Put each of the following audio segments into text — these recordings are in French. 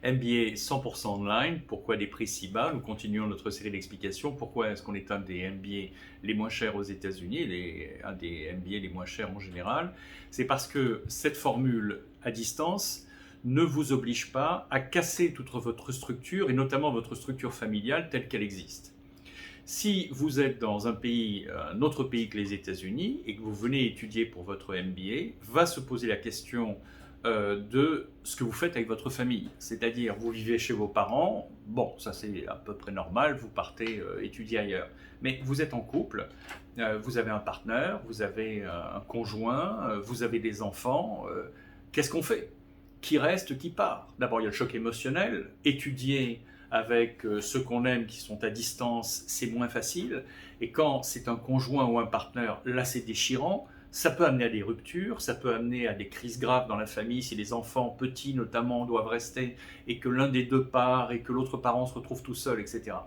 MBA 100% online, pourquoi des prix si bas? Nous continuons notre série d'explications. Pourquoi est-ce qu'on est un des MBA les moins chers aux États-Unis, un des MBA les moins chers en général? C'est parce que cette formule à distance ne vous oblige pas à casser toute votre structure et notamment votre structure familiale telle qu'elle existe. Si vous êtes dans un autre pays que les États-Unis et que vous venez étudier pour votre MBA, va se poser la question de ce que vous faites avec votre famille. C'est-à-dire, vous vivez chez vos parents, bon, ça c'est à peu près normal, vous partez étudier ailleurs. Mais vous êtes en couple, vous avez un partenaire, vous avez un conjoint, vous avez des enfants, qu'est-ce qu'on fait? Qui reste, qui part? D'abord, il y a le choc émotionnel, étudier avec ceux qu'on aime qui sont à distance, c'est moins facile. Et quand c'est un conjoint ou un partenaire, là c'est déchirant. Ça peut amener à des ruptures, ça peut amener à des crises graves dans la famille si les enfants petits notamment doivent rester et que l'un des deux part et que l'autre parent se retrouve tout seul, etc.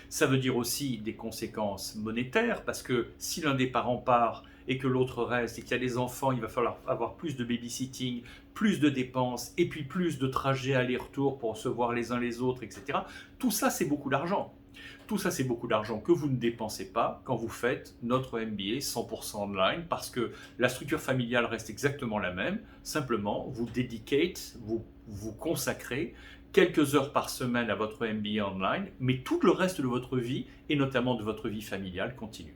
Ça veut dire aussi des conséquences monétaires parce que si l'un des parents part et que l'autre reste et qu'il y a des enfants, il va falloir avoir plus de babysitting, plus de dépenses et puis plus de trajets aller-retour pour se voir les uns les autres, etc. Tout ça, c'est beaucoup d'argent. Tout ça, c'est beaucoup d'argent que vous ne dépensez pas quand vous faites notre MBA 100% online parce que la structure familiale reste exactement la même. Simplement, vous consacrez quelques heures par semaine à votre MBA online, mais tout le reste de votre vie et notamment de votre vie familiale continue.